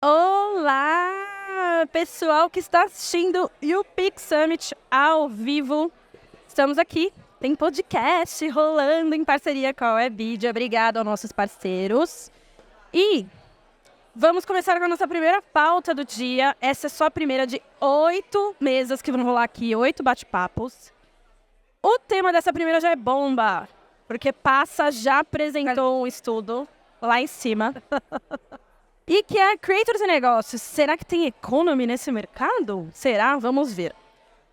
Olá, pessoal que está assistindo o Pix Summit ao vivo. Estamos aqui, tem podcast rolando em parceria com a Webidia. Obrigado aos nossos parceiros. E vamos começar com a nossa primeira pauta do dia. Essa é só a primeira de 8 mesas que vão rolar aqui, 8 bate-papos. O tema dessa primeira já é bomba, porque Passa já apresentou um estudo lá em cima. E que é Creators e Negócios. Será que tem economy nesse mercado? Será? Vamos ver.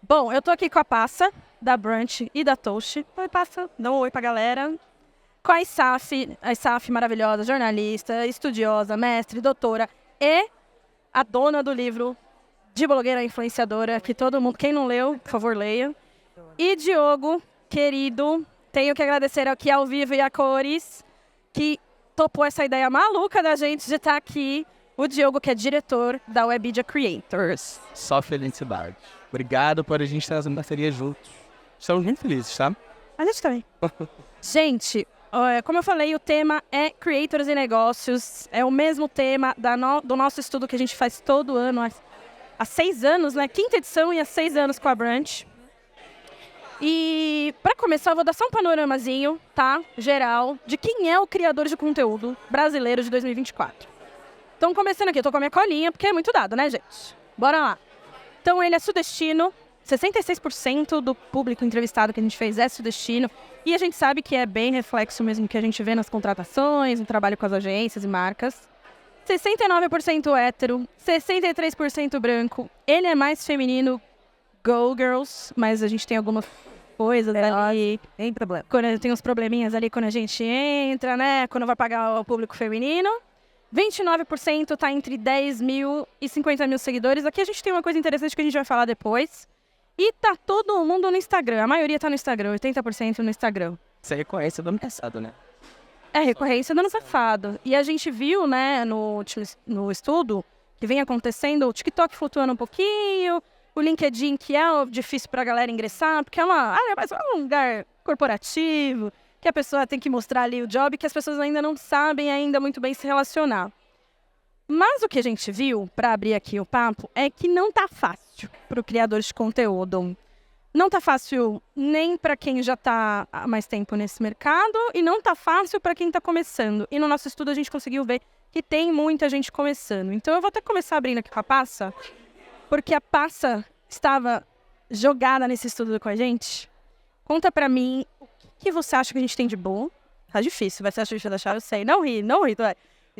Bom, eu tô aqui com a Passa, da Brunch e da Toast. Oi, Passa. Dá um oi pra galera. Com a Isaf maravilhosa, jornalista, estudiosa, mestre, doutora e a dona do livro de blogueira influenciadora, que todo mundo, quem não leu, por favor, leia. E Diogo, querido, tenho que agradecer aqui ao vivo e a cores, que topou essa ideia maluca da gente de estar aqui. O Diogo, que é diretor da Webidia Creators. Só felicidade. Obrigado por a gente estar fazendo parceria juntos. Estamos muito felizes, tá? A gente também. Gente, como eu falei, o tema é Creators e Negócios. É o mesmo tema do nosso estudo que a gente faz todo ano, há 6 anos, né? 5ª edição e há 6 anos com a Brunch. E, para começar, eu vou dar só um panoramazinho, tá? Geral, de quem é o criador de conteúdo brasileiro de 2024. Então, começando aqui, eu tô com a minha colinha, porque é muito dado, né, gente? Bora lá. Então, ele é sudestino, 66% do público entrevistado que a gente fez é sudestino, e a gente sabe que é bem reflexo mesmo que a gente vê nas contratações, no trabalho com as agências e marcas. 69% hétero, 63% branco, ele é mais feminino, Go Girls, mas a gente tem algumas coisas ali. Tem problema. Quando tem uns probleminhas ali quando a gente entra, né? Quando vai pagar o público feminino. 29% tá entre 10 mil e 50 mil seguidores. Aqui a gente tem uma coisa interessante que a gente vai falar depois. E tá todo mundo no Instagram. A maioria tá no Instagram, 80% no Instagram. Isso é recorrência do ano passado, né? É recorrência do ano passado. E a gente viu, né, no estudo que vem acontecendo, o TikTok flutuando um pouquinho, o LinkedIn, que é difícil para a galera ingressar, porque é um lugar corporativo, que a pessoa tem que mostrar ali o job, que as pessoas ainda não sabem ainda muito bem se relacionar. Mas o que a gente viu, para abrir aqui o papo, é que não tá fácil para o criador de conteúdo. Não tá fácil nem para quem já está há mais tempo nesse mercado e não tá fácil para quem está começando. E no nosso estudo a gente conseguiu ver que tem muita gente começando. Então eu vou até começar abrindo aqui com a Passa, porque a Passa estava jogada nesse estudo com a gente. Conta pra mim, o que você acha que a gente tem de bom? Tá difícil, vai ser difícil de achar, eu sei. Não ri, vai.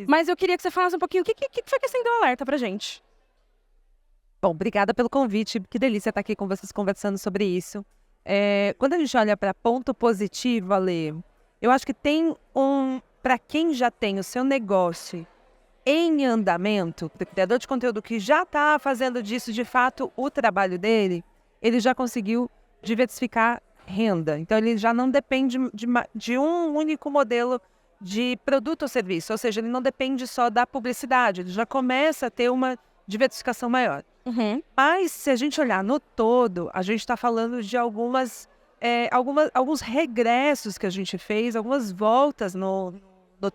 Mas eu queria que você falasse um pouquinho o que foi que acendeu o alerta pra gente. Bom, obrigada pelo convite. Que delícia estar aqui com vocês conversando sobre isso. Quando a gente olha para ponto positivo, Ale, eu acho que tem para quem já tem o seu negócio em andamento, para o criador de conteúdo que já está fazendo disso de fato o trabalho dele, ele já conseguiu diversificar renda. Então ele já não depende de um único modelo de produto ou serviço, ou seja, ele não depende só da publicidade, ele já começa a ter uma diversificação maior. Uhum. Mas se a gente olhar no todo, a gente está falando de alguns regressos que a gente fez, algumas voltas no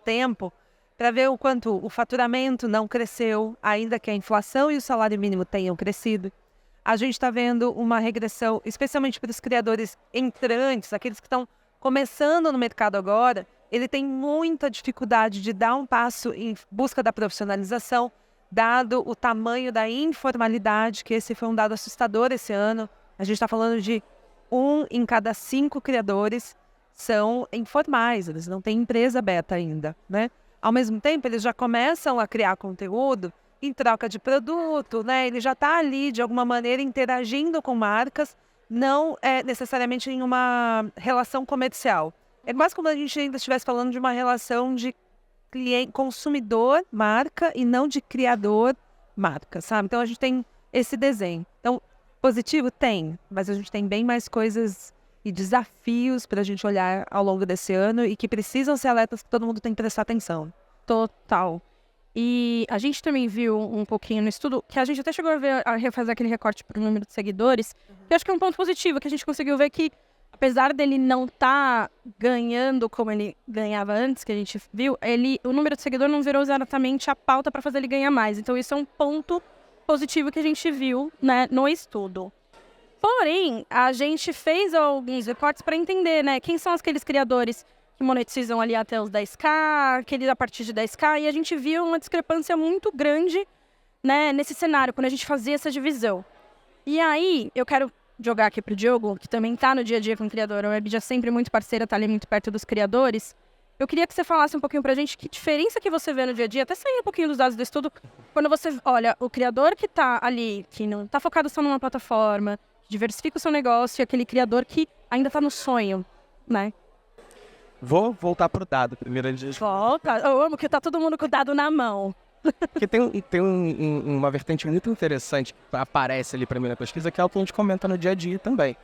tempo, para ver o quanto o faturamento não cresceu, ainda que a inflação e o salário mínimo tenham crescido. A gente está vendo uma regressão, especialmente para os criadores entrantes, aqueles que estão começando no mercado agora, ele tem muita dificuldade de dar um passo em busca da profissionalização, dado o tamanho da informalidade, que esse foi um dado assustador esse ano. A gente está falando de 1 em cada 5 criadores são informais, eles não têm empresa aberta ainda, né? Ao mesmo tempo, eles já começam a criar conteúdo em troca de produto, né? Ele já está ali, de alguma maneira, interagindo com marcas, não necessariamente em uma relação comercial. É quase como a gente ainda estivesse falando de uma relação de consumidor-marca e não de criador-marca, sabe? Então, a gente tem esse desenho. Então, positivo tem, mas a gente tem bem mais coisas e desafios para a gente olhar ao longo desse ano e que precisam ser alertas que todo mundo tem que prestar atenção. Total. E a gente também viu um pouquinho no estudo, que a gente até chegou a refazer aquele recorte para o número de seguidores, que eu acho que é um ponto positivo, que a gente conseguiu ver que apesar dele não estar ganhando como ele ganhava antes, que a gente viu, o número de seguidor não virou exatamente a pauta para fazer ele ganhar mais. Então isso é um ponto positivo que a gente viu, né, no estudo. Porém, a gente fez alguns recortes para entender, né, quem são aqueles criadores que monetizam ali até os 10k, aqueles a partir de 10k, e a gente viu uma discrepância muito grande, né, nesse cenário, quando a gente fazia essa divisão. E aí, eu quero jogar aqui pro Diogo, que também tá no dia a dia com o criador, a Webbid é sempre muito parceira, tá ali muito perto dos criadores. Eu queria que você falasse um pouquinho pra gente que diferença que você vê no dia a dia, até sair um pouquinho dos dados do estudo, quando você olha o criador que tá ali, que não tá focado só numa plataforma, que diversifica o seu negócio, e aquele criador que ainda tá no sonho, né? Vou voltar pro dado primeiro. Volta, eu amo que tá todo mundo com o dado na mão. Porque tem uma vertente muito interessante que aparece ali para mim na pesquisa, que é o que a gente comenta no dia a dia também.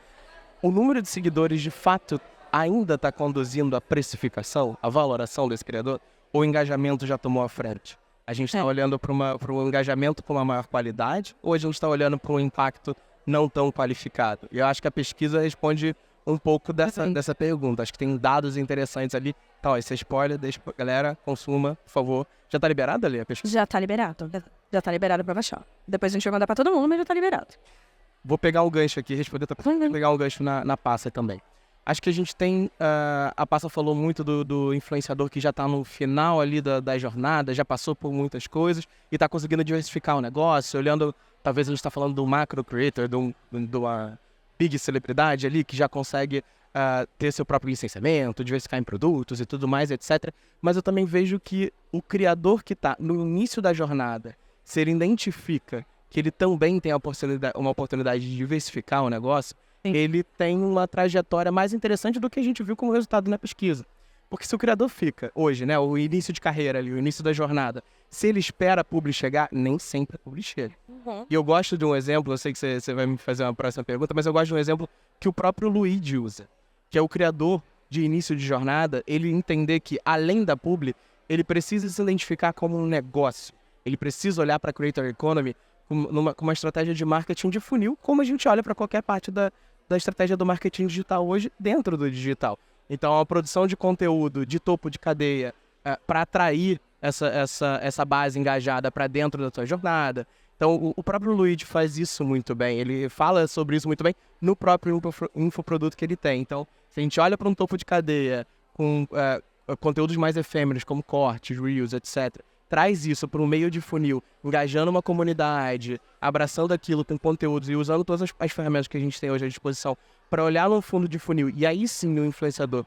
O número de seguidores, de fato, ainda está conduzindo a precificação, a valoração desse criador, ou o engajamento já tomou a frente? A gente está olhando para um engajamento com uma maior qualidade, ou a gente está olhando para um impacto não tão qualificado? E eu acho que a pesquisa responde um pouco dessa pergunta. Acho que tem dados interessantes ali. Então, esse é spoiler, deixa pra galera, consuma, por favor. Já tá liberado ali a pesquisa? Já tá liberado. Já tá liberado pra baixar. Depois a gente vai mandar pra todo mundo, mas já tá liberado. Vou pegar um gancho aqui, responder outra pergunta, vou pegar um gancho na Passa também. Acho que a gente tem... a Passa falou muito do influenciador que já tá no final ali da jornada, já passou por muitas coisas e tá conseguindo diversificar o negócio, olhando... Talvez a gente tá falando do macro creator, de uma big celebridade ali, que já consegue ter seu próprio licenciamento, diversificar em produtos e tudo mais, etc. Mas eu também vejo que o criador que está no início da jornada, se ele identifica que ele também tem uma oportunidade de diversificar o negócio, sim, ele tem uma trajetória mais interessante do que a gente viu como resultado na pesquisa. Porque se o criador fica hoje, né, o início de carreira ali, o início da jornada, se ele espera a publi chegar, nem sempre a publi chega. Uhum. E eu gosto de um exemplo, eu sei que você vai me fazer uma próxima pergunta, mas eu gosto de um exemplo que o próprio Luigi usa, que é o criador de início de jornada, ele entender que, além da publi, ele precisa se identificar como um negócio. Ele precisa olhar para a Creator Economy com uma estratégia de marketing de funil, como a gente olha para qualquer parte da estratégia do marketing digital hoje dentro do digital. Então, a produção de conteúdo de topo de cadeia para atrair essa base engajada para dentro da sua jornada. Então, o próprio Luigi faz isso muito bem. Ele fala sobre isso muito bem no próprio infoproduto que ele tem. Então, se a gente olha para um topo de cadeia com conteúdos mais efêmeros, como cortes, reels, etc., traz isso para um meio de funil, engajando uma comunidade, abraçando aquilo com conteúdos e usando todas as ferramentas que a gente tem hoje à disposição para olhar no fundo de funil. E aí sim o influenciador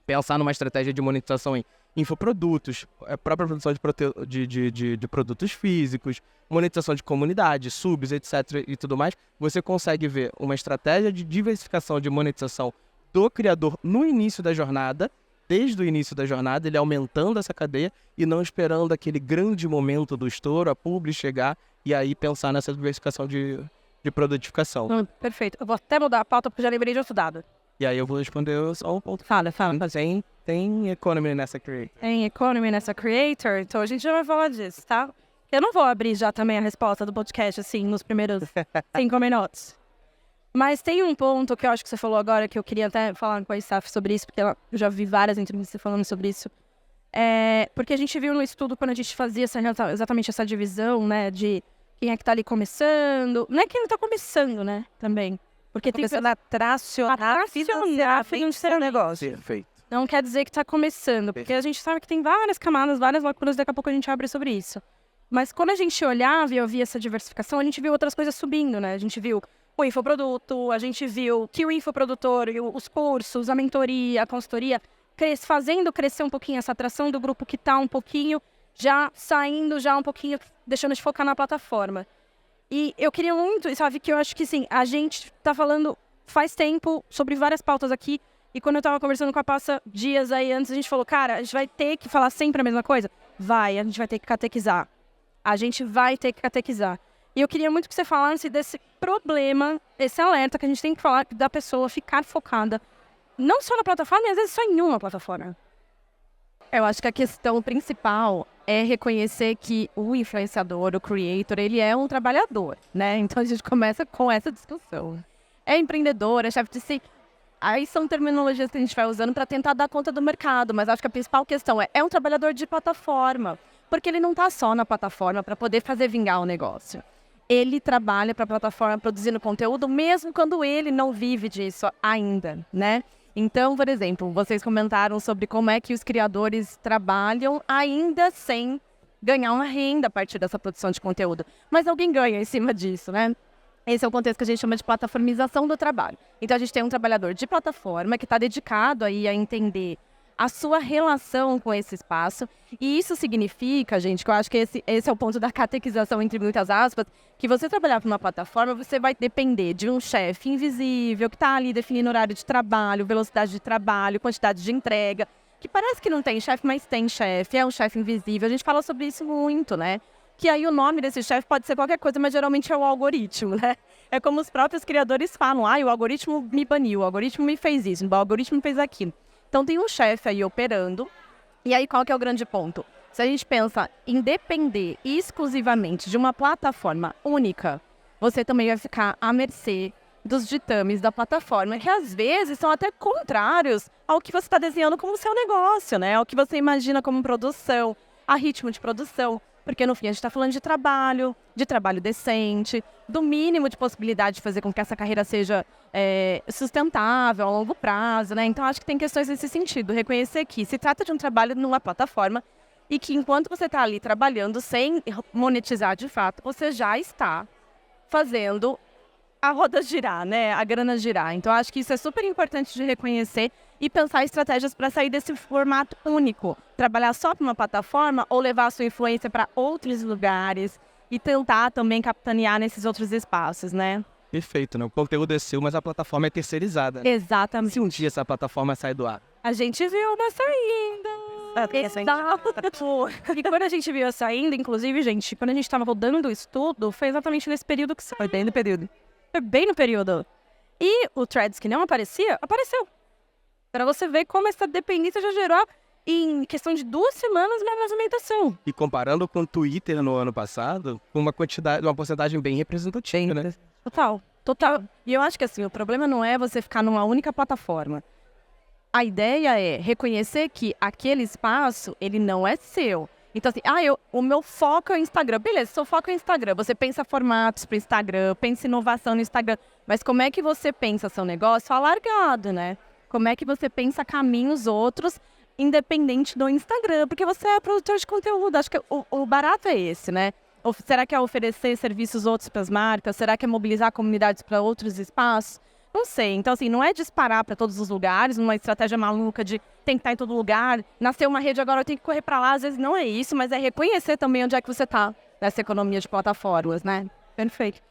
pensar numa estratégia de monetização em infoprodutos, a própria produção de produtos físicos, monetização de comunidade, subs, etc. e tudo mais, você consegue ver uma estratégia de diversificação de monetização do criador no início da jornada, desde o início da jornada, ele aumentando essa cadeia e não esperando aquele grande momento do estouro, a publi chegar e aí pensar nessa diversificação de produtificação. Perfeito. Eu vou até mudar a pauta porque já lembrei de outro dado. E aí eu vou responder só um ponto. Fala. Tem economy nessa creator. Tem economy nessa creator, então a gente já vai falar disso, tá? Eu não vou abrir já também a resposta do podcast, assim, nos primeiros 5 minutos. Mas tem um ponto que eu acho que você falou agora, que eu queria até falar com a Staff sobre isso, porque eu já vi várias entrevistas falando sobre isso. Porque a gente viu no estudo, quando a gente fazia exatamente essa divisão, né, de quem é que tá ali começando. Não é quem tá começando, né, também. Porque tem começando a tracionar financeiramente seu negócio. Perfeito. Não quer dizer que tá começando, porque a gente sabe que tem várias camadas, várias lacunas, daqui a pouco a gente abre sobre isso. Mas quando a gente olhava e ouvia essa diversificação, a gente viu outras coisas subindo, né? A gente viu o infoproduto, a gente viu que o infoprodutor, os cursos, a mentoria, a consultoria, fazendo crescer um pouquinho essa atração do grupo que tá um pouquinho já saindo, já um pouquinho deixando de focar na plataforma. E eu queria muito, sabe, que eu acho que sim, a gente tá falando faz tempo sobre várias pautas aqui, e quando eu tava conversando com a Passa dias aí antes, a gente falou, cara, a gente vai ter que falar sempre a mesma coisa? A gente vai ter que catequizar. A gente vai ter que catequizar. E eu queria muito que você falasse desse problema, esse alerta que a gente tem que falar da pessoa ficar focada, não só na plataforma, mas às vezes só em uma plataforma. Eu acho que a questão principal é reconhecer que o influenciador, o creator, ele é um trabalhador, né? Então a gente começa com essa discussão. É empreendedor, é chefe de si. aí são terminologias que a gente vai usando para tentar dar conta do mercado, mas acho que a principal questão é um trabalhador de plataforma, porque ele não está só na plataforma para poder fazer vingar o negócio. Ele trabalha para a plataforma produzindo conteúdo, mesmo quando ele não vive disso ainda, né? Então, por exemplo, vocês comentaram sobre como é que os criadores trabalham ainda sem ganhar uma renda a partir dessa produção de conteúdo. Mas alguém ganha em cima disso, né? Esse é o contexto que a gente chama de plataformização do trabalho. Então, a gente tem um trabalhador de plataforma que está dedicado aí a entender a sua relação com esse espaço. E isso significa, gente, que eu acho que esse é o ponto da catequização, entre muitas aspas, que você trabalhar para uma plataforma, você vai depender de um chefe invisível que está ali definindo horário de trabalho, velocidade de trabalho, quantidade de entrega, que parece que não tem chefe, mas tem chefe, é um chefe invisível. A gente fala sobre isso muito, né? Que aí o nome desse chefe pode ser qualquer coisa, mas geralmente é o algoritmo, né? É como os próprios criadores falam, o algoritmo me baniu, o algoritmo me fez isso, o algoritmo me fez aquilo. Então tem um chefe aí operando, e aí qual que é o grande ponto? Se a gente pensa em depender exclusivamente de uma plataforma única, você também vai ficar à mercê dos ditames da plataforma, que às vezes são até contrários ao que você está desenhando como seu negócio, né? Ao que você imagina como produção, a ritmo de produção. Porque, no fim, a gente está falando de trabalho decente, do mínimo de possibilidade de fazer com que essa carreira seja sustentável a longo prazo, né? Então, acho que tem questões nesse sentido. Reconhecer que se trata de um trabalho numa plataforma e que, enquanto você está ali trabalhando sem monetizar de fato, você já está fazendo a roda girar, né? A grana girar. Então, acho que isso é super importante de reconhecer e pensar estratégias para sair desse formato único. Trabalhar só para uma plataforma ou levar a sua influência para outros lugares e tentar também capitanear nesses outros espaços, né? Perfeito, né? O conteúdo é seu, mas a plataforma é terceirizada. Exatamente. Se um dia essa plataforma sai do ar. A gente viu uma saindo. Exato. E quando a gente viu a saindo, inclusive, gente, quando a gente estava rodando o estudo, foi exatamente nesse período que saiu. Foi bem no período. Foi bem no período. E o Threads que não aparecia, apareceu. Para você ver como essa dependência já gerou, em questão de 2 semanas, uma movimentação. E comparando com o Twitter no ano passado, uma porcentagem bem representativa, né? Total. E eu acho que assim, o problema não é você ficar numa única plataforma. A ideia é reconhecer que aquele espaço, ele não é seu. Então assim, o meu foco é o Instagram. Beleza, seu foco é o Instagram. Você pensa formatos para o Instagram, pensa inovação no Instagram. Mas como é que você pensa seu negócio alargado, né? Como é que você pensa caminhos outros, independente do Instagram? Porque você é produtor de conteúdo. Acho que o barato é esse, né? Ou será que é oferecer serviços outros para as marcas? Será que é mobilizar comunidades para outros espaços? Não sei. Então, assim, não é disparar para todos os lugares, numa estratégia maluca de tem que estar em todo lugar. Nasceu uma rede, agora eu tenho que correr para lá. Às vezes não é isso, mas é reconhecer também onde é que você está nessa economia de plataformas, né? Perfeito.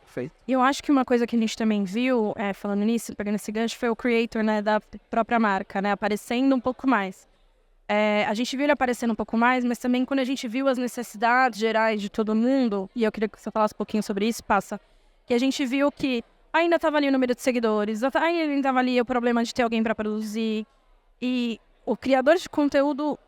E eu acho que uma coisa que a gente também viu, falando nisso, pegando esse gancho, foi o creator, né, da própria marca, né, aparecendo um pouco mais. A gente viu ele aparecendo um pouco mais, mas também quando a gente viu as necessidades gerais de todo mundo, e eu queria que você falasse um pouquinho sobre isso, que a gente viu que ainda estava ali o número de seguidores, ainda estava ali o problema de ter alguém para produzir, e o criador de conteúdo,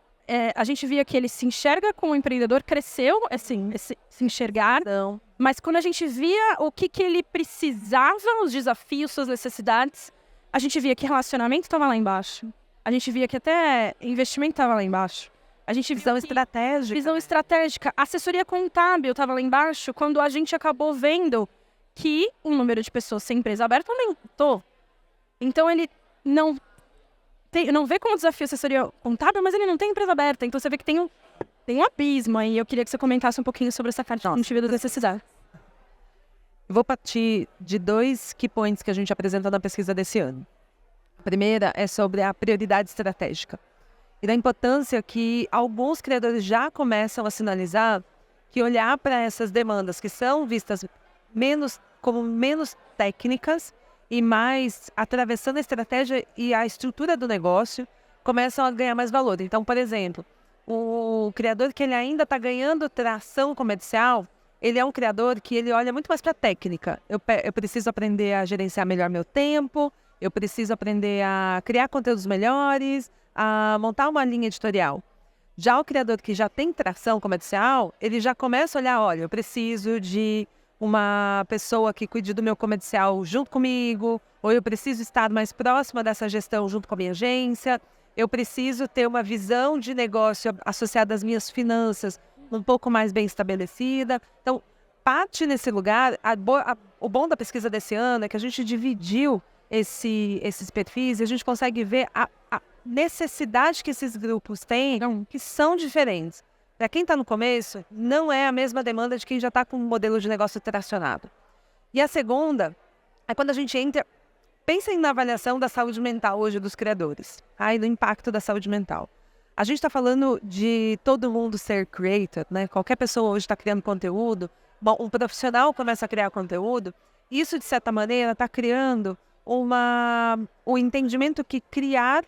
a gente via que ele se enxerga como empreendedor, cresceu, assim, se enxergar. Não. Mas quando a gente via o que ele precisava, os desafios, suas necessidades, a gente via que relacionamento estava lá embaixo. A gente via que até investimento estava lá embaixo. A gente Visão estratégica. Visão estratégica. Assessoria contábil estava lá embaixo, quando a gente acabou vendo que o número de pessoas sem empresa aberta aumentou. Então ele não vê como desafio assessoria contábil, mas ele não tem empresa aberta. Então você vê que tem um abismo aí. Eu queria que você comentasse um pouquinho sobre essa parte de da necessidade. Eu vou partir de 2 key points que a gente apresenta na pesquisa desse ano. A primeira é sobre a prioridade estratégica e da importância que alguns criadores já começam a sinalizar que olhar para essas demandas que são vistas como menos técnicas e mais atravessando a estratégia e a estrutura do negócio, começam a ganhar mais valor. Então, por exemplo, o criador que ele ainda está ganhando tração comercial, ele é um criador que ele olha muito mais para a técnica. Eu preciso aprender a gerenciar melhor meu tempo, eu preciso aprender a criar conteúdos melhores, a montar uma linha editorial. Já o criador que já tem tração comercial, ele já começa a olhar, olha, eu preciso de uma pessoa que cuide do meu comercial junto comigo, ou eu preciso estar mais próxima dessa gestão junto com a minha agência, eu preciso ter uma visão de negócio associada às minhas finanças um pouco mais bem estabelecida. Então, parte nesse lugar, o bom da pesquisa desse ano é que a gente dividiu esses perfis e a gente consegue ver a necessidade que esses grupos têm, que são diferentes. Para quem está no começo, não é a mesma demanda de quem já está com um modelo de negócio tracionado. E a segunda é quando a gente entra... Pensem na avaliação da saúde mental hoje dos criadores, e do impacto da saúde mental. A gente está falando de todo mundo ser creator, né? Qualquer pessoa hoje está criando conteúdo. Bom, um profissional começa a criar conteúdo. Isso, de certa maneira, está criando o entendimento que criar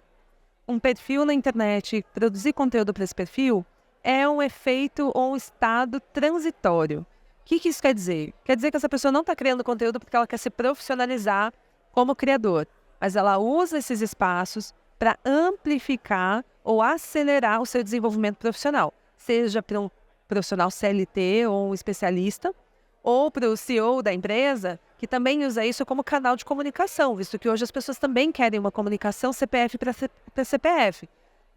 um perfil na internet, produzir conteúdo para esse perfil, é um efeito ou um estado transitório. O que isso quer dizer? Quer dizer que essa pessoa não está criando conteúdo porque ela quer se profissionalizar como criador, mas ela usa esses espaços para amplificar ou acelerar o seu desenvolvimento profissional, seja para um profissional CLT ou um especialista, ou para o CEO da empresa, que também usa isso como canal de comunicação, visto que hoje as pessoas também querem uma comunicação CPF para CPF.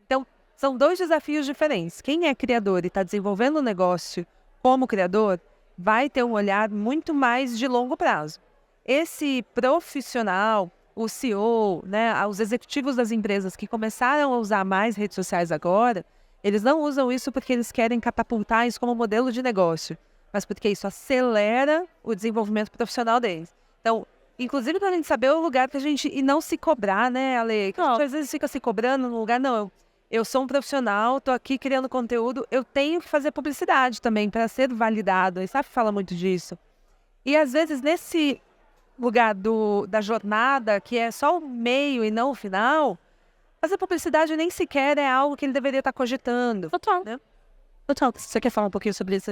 Então, são dois desafios diferentes. Quem é criador e está desenvolvendo um negócio como criador, vai ter um olhar muito mais de longo prazo. Esse profissional, o CEO, né, os executivos das empresas que começaram a usar mais redes sociais agora, eles não usam isso porque eles querem catapultar isso como modelo de negócio, mas porque isso acelera o desenvolvimento profissional deles. Então, inclusive para a gente saber o lugar que a gente... E não se cobrar, né, Ale? Que a gente às vezes fica se cobrando no lugar, não. Eu sou um profissional, estou aqui criando conteúdo, eu tenho que fazer publicidade também para ser validado. A SAF fala muito disso. E às vezes nesse lugar da jornada, que é só o meio e não o final, fazer publicidade nem sequer é algo que ele deveria estar cogitando. Total. Né? Total. Você quer falar um pouquinho sobre isso?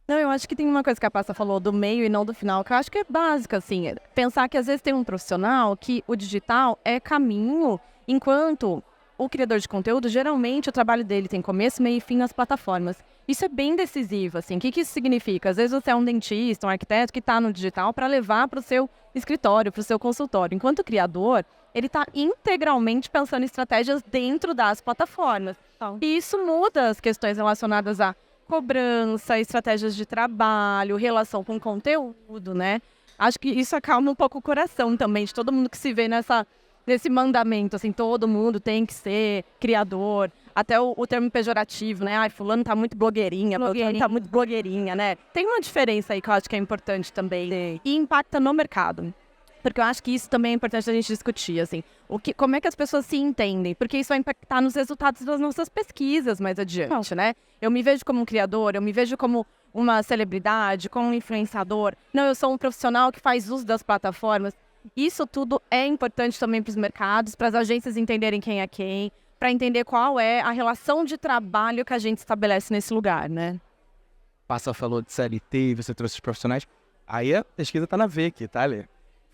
Não, eu acho que tem uma coisa que a Passa falou do meio e não do final, que eu acho que é básica, assim. Pensar que às vezes tem um profissional que o digital é caminho, enquanto o criador de conteúdo, geralmente o trabalho dele tem começo, meio e fim nas plataformas. Isso é bem decisivo, assim. O que isso significa? Às vezes você é um dentista, um arquiteto que está no digital para levar para o seu escritório, para o seu consultório. Enquanto o criador, ele está integralmente pensando em estratégias dentro das plataformas. E isso muda as questões relacionadas a cobrança, estratégias de trabalho, relação com conteúdo, né? Acho que isso acalma um pouco o coração também de todo mundo que se vê nesse mandamento, assim, todo mundo tem que ser criador, até o termo pejorativo, né? Ai, fulano tá muito blogueirinha, fulano tá muito blogueirinha, né? Tem uma diferença aí que eu acho que é importante também. Sim. E impacta no mercado. Porque eu acho que isso também é importante a gente discutir, assim. Como é que as pessoas se entendem? Porque isso vai impactar nos resultados das nossas pesquisas mais adiante, né? Eu me vejo como um criador, eu me vejo como uma celebridade, como um influenciador. Não, eu sou um profissional que faz uso das plataformas. Isso tudo é importante também para os mercados, para as agências entenderem quem é quem, para entender qual é a relação de trabalho que a gente estabelece nesse lugar, né? Passa falou de CLT, você trouxe os profissionais. Aí a pesquisa tá na V aqui, tá, Lê?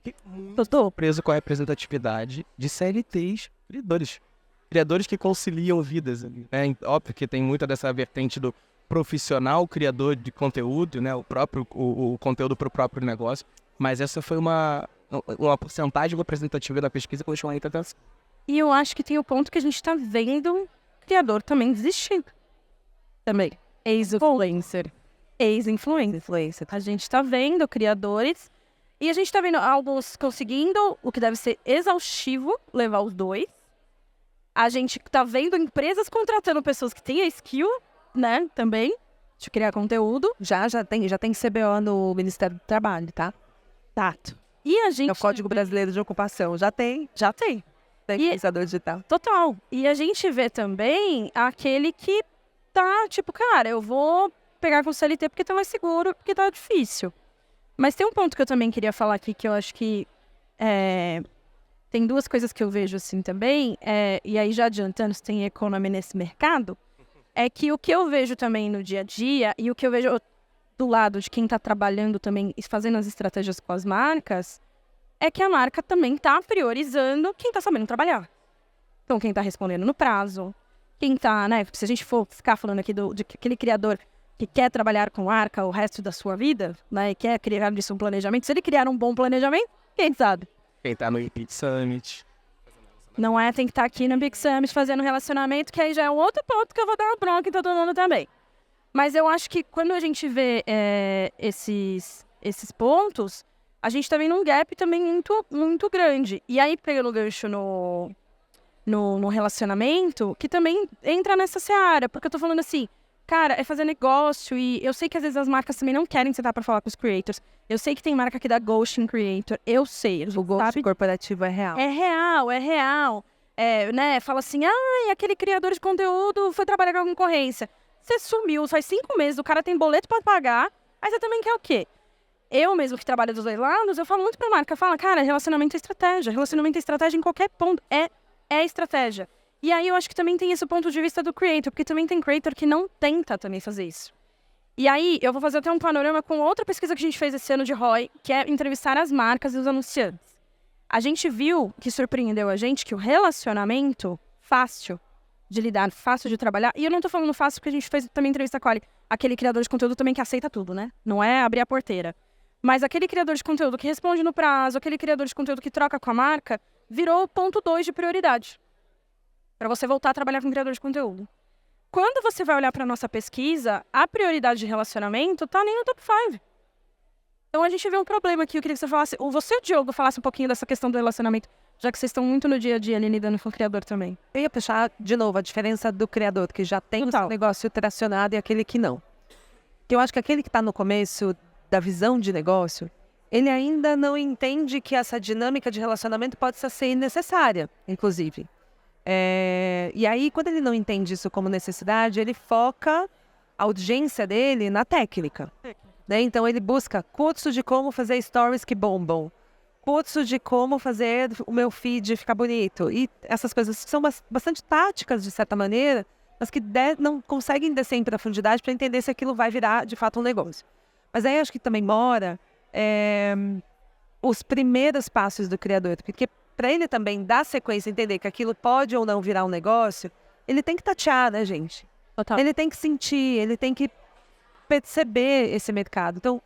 Fiquei muito surpreso com a representatividade de CLTs criadores. Criadores que conciliam vidas. Né? Óbvio que tem muita dessa vertente do profissional criador de conteúdo, né? O conteúdo para o próprio negócio. Mas essa foi uma porcentagem representativa da pesquisa que eu chamei muita atenção. E eu acho que tem o ponto que a gente está vendo criador também desistindo. Também. Ex-influencer. Ex-influencer. A gente está vendo criadores e a gente está vendo alguns conseguindo, o que deve ser exaustivo, levar os dois. A gente está vendo empresas contratando pessoas que têm a skill, né, também, de criar conteúdo. Já tem CBO no Ministério do Trabalho, tá? Tato. E a gente... É o Código Brasileiro de Ocupação. Já tem. Tem influenciador digital. Total. E a gente vê também aquele que tá, tipo, cara, eu vou pegar com o CLT porque tá mais seguro, porque tá difícil. Mas tem um ponto que eu também queria falar aqui, que eu acho que tem duas coisas que eu vejo assim também, e aí já adiantando, se tem economia nesse mercado, é que o que eu vejo também no dia a dia, e o que eu vejo do lado de quem tá trabalhando também e fazendo as estratégias com as marcas, é que a marca também tá priorizando quem tá sabendo trabalhar. Então, quem tá respondendo no prazo, quem tá, né, se a gente for ficar falando aqui de aquele criador que quer trabalhar com marca o resto da sua vida, né, e quer criar disso um planejamento, se ele criar um bom planejamento, quem sabe? Quem tá no Big Summit. Não é, tem que estar aqui no Big Summit fazendo relacionamento, que aí já é um outro ponto que eu vou dar uma bronca em todo mundo também. Mas eu acho que quando a gente vê esses pontos, a gente tá vendo um gap também muito, muito grande. E aí, pegando o gancho no relacionamento, que também entra nessa seara. Porque eu tô falando assim, cara, é fazer negócio e eu sei que às vezes as marcas também não querem sentar pra falar com os creators. Eu sei que tem marca que dá ghosting creator, eu sei. O ghost corporativo é real. É real, é real. Né? Fala assim, aquele criador de conteúdo foi trabalhar com a concorrência. Você sumiu, faz 5 meses, o cara tem boleto pra pagar, aí você também quer o quê? Eu mesmo que trabalho dos dois lados, eu falo muito pra marca, cara, relacionamento é estratégia em qualquer ponto, é estratégia. E aí eu acho que também tem esse ponto de vista do creator, porque também tem creator que não tenta também fazer isso. E aí eu vou fazer até um panorama com outra pesquisa que a gente fez esse ano de ROI, que é entrevistar as marcas e os anunciantes. A gente viu, que surpreendeu a gente, que o relacionamento fácil de lidar, fácil de trabalhar, e eu não tô falando fácil porque a gente fez também entrevista com aquele criador de conteúdo também que aceita tudo, né? Não é abrir a porteira. Mas aquele criador de conteúdo que responde no prazo, aquele criador de conteúdo que troca com a marca, virou o ponto 2 de prioridade. Para você voltar a trabalhar com criador de conteúdo. Quando você vai olhar para nossa pesquisa, a prioridade de relacionamento tá nem no top 5. Então a gente vê um problema aqui. Eu queria que você falasse, ou você e o Diogo falasse um pouquinho dessa questão do relacionamento, já que vocês estão muito no dia a dia ali lidando com o criador também. Eu ia puxar de novo a diferença do criador, que já tem o seu negócio tracionado, e aquele que não. Eu acho que aquele que está no começo da visão de negócio, ele ainda não entende que essa dinâmica de relacionamento pode ser necessária, inclusive. E aí, quando ele não entende isso como necessidade, ele foca a urgência dele na técnica. Né? Então, ele busca curso de como fazer stories que bombam, curso de como fazer o meu feed ficar bonito. E essas coisas são bastante táticas, de certa maneira, mas que não conseguem descer em profundidade para entender se aquilo vai virar, de fato, um negócio. Mas aí acho que também mora os primeiros passos do criador, porque para ele também dar sequência, entender que aquilo pode ou não virar um negócio, ele tem que tatear, né, gente? Total. Ele tem que sentir, ele tem que perceber esse mercado. Então,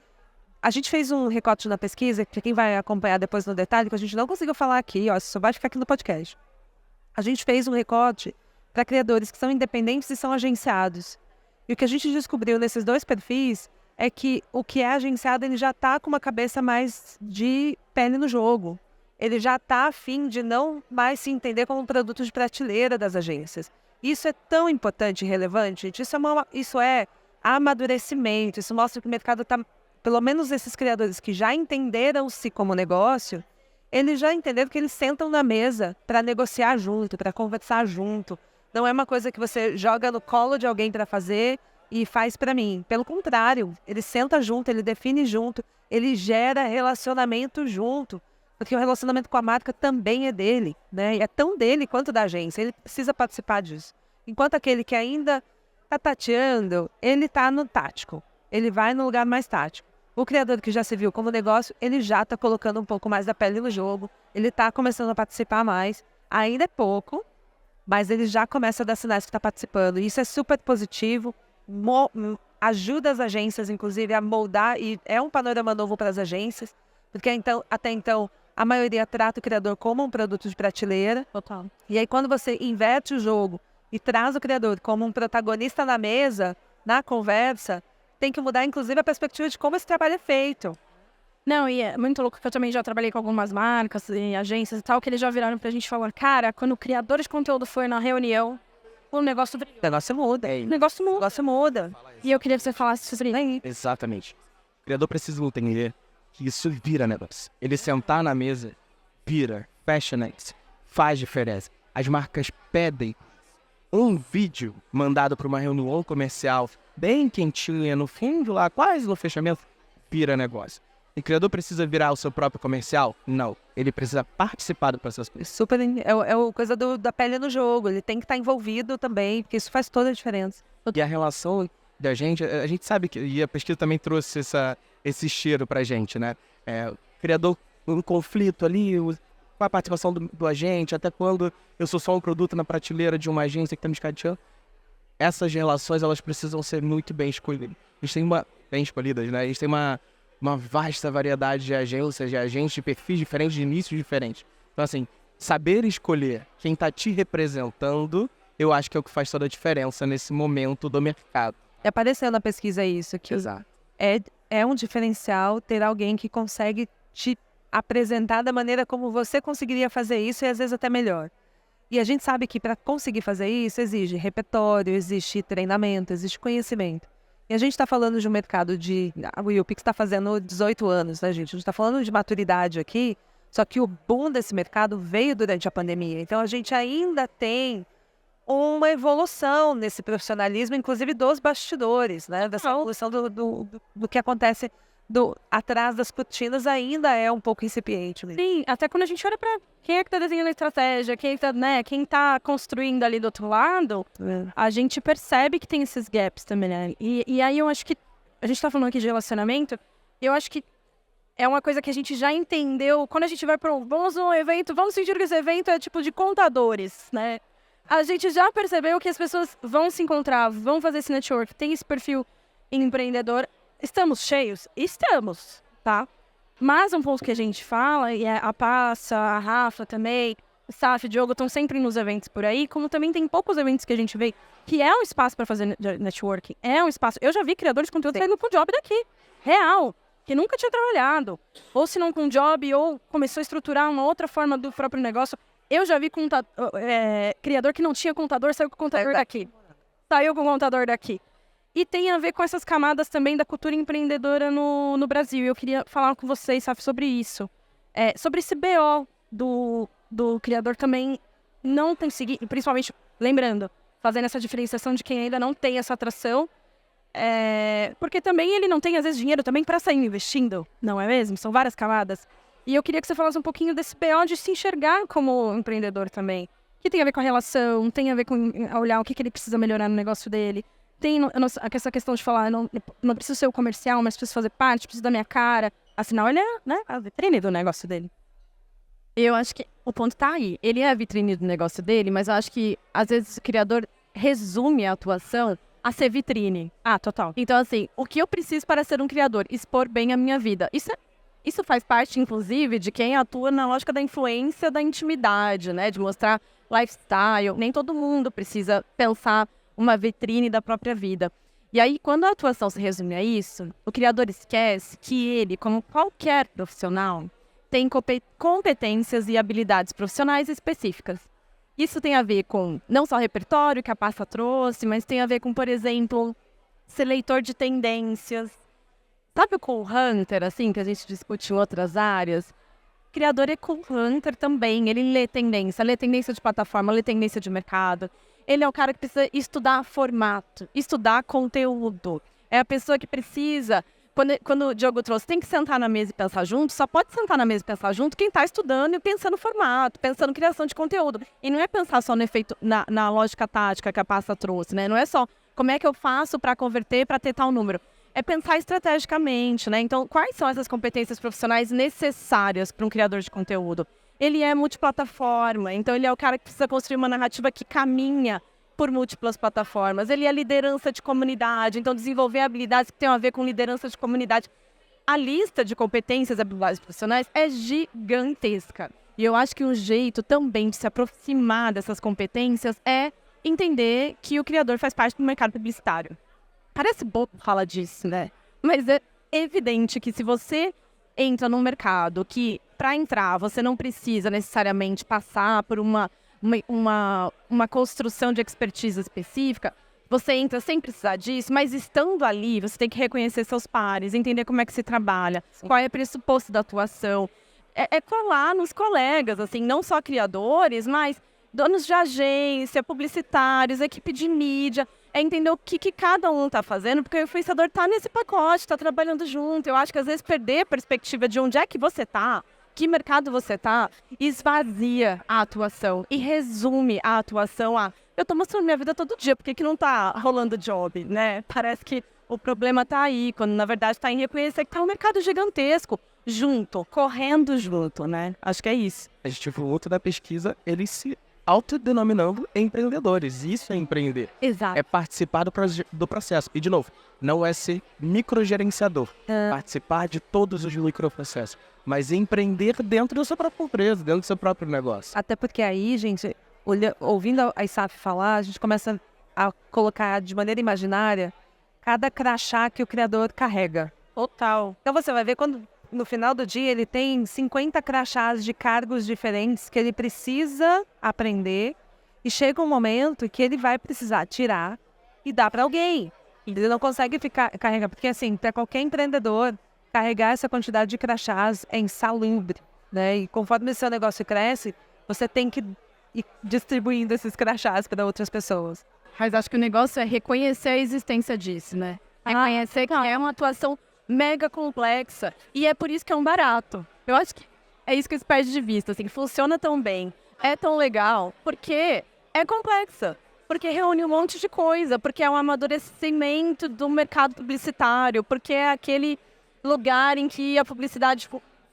a gente fez um recorte na pesquisa, para quem vai acompanhar depois no detalhe, que a gente não conseguiu falar aqui, só vai ficar aqui no podcast. A gente fez um recorte para criadores que são independentes e são agenciados. E o que a gente descobriu nesses dois perfis é que o que é agenciado, ele já está com uma cabeça mais de pele no jogo. Ele já está afim de não mais se entender como um produto de prateleira das agências. Isso é tão importante e relevante, gente. Isso é amadurecimento. Isso mostra que o mercado está, pelo menos esses criadores que já entenderam-se como negócio, eles já entenderam que eles sentam na mesa para negociar junto, para conversar junto. Não é uma coisa que você joga no colo de alguém para fazer e faz para mim. Pelo contrário, ele senta junto, ele define junto, ele gera relacionamento junto. Porque o relacionamento com a marca também é dele, né? E é tão dele quanto da agência. Ele precisa participar disso. Enquanto aquele que ainda está tateando, ele está no tático. Ele vai no lugar mais tático. O criador que já se viu como negócio, ele já está colocando um pouco mais da pele no jogo. Ele está começando a participar mais. Ainda é pouco, mas ele já começa a dar sinais que está participando. E isso é super positivo. Ajuda as agências, inclusive, a moldar. E é um panorama novo para as agências. Porque até então, a maioria trata o criador como um produto de prateleira. Total. E aí, quando você inverte o jogo e traz o criador como um protagonista na mesa, na conversa, tem que mudar, inclusive, a perspectiva de como esse trabalho é feito. Não, e é muito louco que eu também já trabalhei com algumas marcas e agências e tal, que eles já viraram pra gente falar, cara, quando o criador de conteúdo foi na reunião, o negócio brilhou. O negócio muda. O negócio muda. O negócio muda. E eu queria que você falasse sobre isso. Exatamente. O criador precisa entender que isso vira negócio. Ele sentar na mesa, vira, passionate, faz diferença. As marcas pedem um vídeo mandado para uma reunião comercial bem quentinha, no fundo lá, quase no fechamento, vira negócio. E o criador precisa virar o seu próprio comercial? Não. Ele precisa participar do processo. Super, é coisa da pele no jogo. Ele tem que estar envolvido também, porque isso faz toda a diferença. E a relação da gente, a gente sabe que, e a pesquisa também trouxe esse cheiro pra gente, né? O criador, um conflito ali, com a participação do agente, até quando eu sou só um produto na prateleira de uma agência que está me escateando. Essas relações, elas precisam ser muito bem escolhidas. Bem escolhidas, né? A gente tem uma vasta variedade de agências, de agentes, de perfis diferentes, de inícios diferentes. Então, assim, saber escolher quem está te representando, eu acho que é o que faz toda a diferença nesse momento do mercado. Apareceu na pesquisa isso, que Exato. é um diferencial ter alguém que consegue te apresentar da maneira como você conseguiria fazer isso e às vezes até melhor. E a gente sabe que para conseguir fazer isso exige repertório, existe treinamento, existe conhecimento. E a gente está falando de um mercado de... O YouPix está fazendo 18 anos, né, gente? A gente está falando de maturidade aqui, só que o boom desse mercado veio durante a pandemia. Então a gente ainda tem uma evolução nesse profissionalismo, inclusive dos bastidores, né? Dessa evolução do que acontece atrás das cortinas ainda é um pouco incipiente mesmo. Sim, até quando a gente olha para quem é que tá desenhando a estratégia, quem tá construindo ali do outro lado, a gente percebe que tem esses gaps também, né? E aí eu acho que, a gente tá falando aqui de relacionamento, eu acho que é uma coisa que a gente já entendeu, quando a gente vai vamos num evento, vamos sentir que esse evento é tipo de contadores, né? A gente já percebeu que as pessoas vão se encontrar, vão fazer esse network, tem esse perfil empreendedor. Estamos cheios? Estamos, tá? Mas um ponto que a gente fala, e a Passa, a Rafa também, o Saf, o Diogo estão sempre nos eventos por aí, como também tem poucos eventos que a gente vê, que é um espaço para fazer networking, é um espaço... Eu já vi criadores de conteúdo saindo com job daqui, real, que nunca tinha trabalhado, ou se não com job, ou começou a estruturar uma outra forma do próprio negócio. Eu já vi criador que não tinha contador, saiu com o contador daqui. Saiu com o contador daqui. E tem a ver com essas camadas também da cultura empreendedora no Brasil. Eu queria falar com vocês, Saf, sobre isso. Sobre esse BO do criador também não tem seguido, principalmente, lembrando, fazendo essa diferenciação de quem ainda não tem essa atração, porque também ele não tem, às vezes, dinheiro também para sair investindo, não é mesmo? São várias camadas. E eu queria que você falasse um pouquinho desse BO de se enxergar como empreendedor também. Que tem a ver com a relação, tem a ver com olhar o que ele precisa melhorar no negócio dele. Tem essa questão de falar, não preciso ser o comercial, mas preciso fazer parte, preciso da minha cara. Afinal, ele é, né, a vitrine do negócio dele. Eu acho que o ponto tá aí. Ele é a vitrine do negócio dele, mas eu acho que, às vezes, o criador resume a atuação a ser vitrine. Ah, total. Então, assim, o que eu preciso para ser um criador? Expor bem a minha vida. Isso faz parte, inclusive, de quem atua na lógica da influência da intimidade, né? De mostrar lifestyle. Nem todo mundo precisa pensar uma vitrine da própria vida. E aí, quando a atuação se resume a isso, o criador esquece que ele, como qualquer profissional, tem competências e habilidades profissionais específicas. Isso tem a ver com não só repertório que a Passa trouxe, mas tem a ver com, por exemplo, ser leitor de tendências. Sabe o Cool Hunter, assim, que a gente discute em outras áreas? O criador é Cool Hunter também. Ele lê tendência de plataforma, lê tendência de mercado. Ele é o cara que precisa estudar formato, estudar conteúdo. É a pessoa que precisa, quando o Diogo trouxe, tem que sentar na mesa e pensar junto, só pode sentar na mesa e pensar junto quem está estudando e pensando formato, pensando criação de conteúdo. E não é pensar só no efeito, na lógica tática que a Passa trouxe, né? Não é só como é que eu faço para converter, para ter tal número. É pensar estrategicamente, né? Então, quais são essas competências profissionais necessárias para um criador de conteúdo? Ele é multiplataforma, então ele é o cara que precisa construir uma narrativa que caminha por múltiplas plataformas. Ele é liderança de comunidade, então desenvolver habilidades que tenham a ver com liderança de comunidade. A lista de competências e habilidades profissionais é gigantesca. E eu acho que um jeito também de se aproximar dessas competências é entender que o criador faz parte do mercado publicitário. Parece bobo falar disso, né? Mas é evidente que se você entra num mercado que, para entrar, você não precisa necessariamente passar por uma construção de expertise específica, você entra sem precisar disso, mas estando ali, você tem que reconhecer seus pares, entender como é que se trabalha, qual é o pressuposto da atuação. É colar nos colegas, assim, não só criadores, mas donos de agência, publicitários, equipe de mídia. É entender o que cada um está fazendo, porque o influenciador está nesse pacote, está trabalhando junto. Eu acho que às vezes perder a perspectiva de onde é que você está, que mercado você está, esvazia a atuação e resume a atuação a eu estou mostrando minha vida todo dia, por que não está rolando job, né? Parece que o problema está aí, quando na verdade está em reconhecer que está um mercado gigantesco, junto, correndo junto, né? Acho que é isso. A gente viu muito da pesquisa, eles se autodenominando empreendedores. Isso é empreender. Exato. É participar do processo. E, de novo, não é ser microgerenciador. Participar de todos os microprocessos. Mas empreender dentro da sua própria empresa, dentro do seu próprio negócio. Até porque aí, gente, ouvindo a ISAF falar, a gente começa a colocar de maneira imaginária cada crachá que o criador carrega. Total. Então você vai ver quando no final do dia ele tem 50 crachás de cargos diferentes que ele precisa aprender e chega um momento que ele vai precisar tirar e dar para alguém. Ele não consegue ficar carregar, porque assim, para qualquer empreendedor, carregar essa quantidade de crachás é insalubre, né? E conforme o seu negócio cresce, você tem que ir distribuindo esses crachás para outras pessoas. Mas acho que o negócio é reconhecer a existência disso, né? Reconhecer que é uma atuação mega complexa. E é por isso que é um barato. Eu acho que é isso que se perde de vista. Assim, funciona tão bem, é tão legal, porque é complexa. Porque reúne um monte de coisa, porque é um amadurecimento do mercado publicitário, porque é aquele lugar em que a publicidade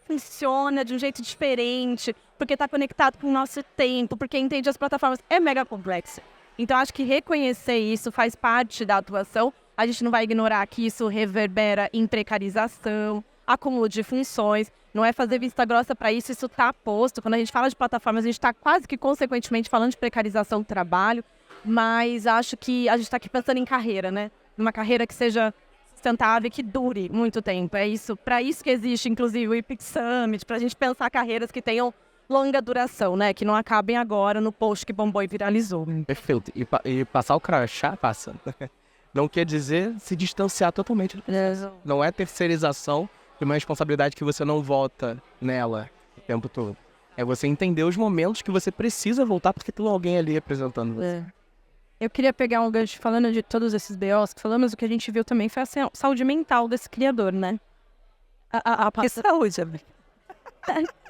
funciona de um jeito diferente, porque está conectado com o nosso tempo, porque entende as plataformas. É mega complexo. Então, acho que reconhecer isso faz parte da atuação. A gente não vai ignorar que isso reverbera em precarização, acúmulo de funções. Não é fazer vista grossa para isso, isso está posto. Quando a gente fala de plataformas, a gente está quase que consequentemente falando de precarização do trabalho. Mas acho que a gente está aqui pensando em carreira, né? Uma carreira que seja sustentável e que dure muito tempo. É isso, para isso que existe, inclusive, o IPIC Summit, para a gente pensar carreiras que tenham longa duração, né? Que não acabem agora no post que bombou e viralizou. Perfeito. E passar o crachá, passa. Não quer dizer se distanciar totalmente do processo. Não é terceirização de uma responsabilidade que você não volta nela o tempo todo. É você entender os momentos que você precisa voltar porque tem alguém ali representando você. Eu queria pegar um gancho falando de todos esses BOs que falamos, o que a gente viu também foi a saúde mental desse criador, né? Que saúde, amiga.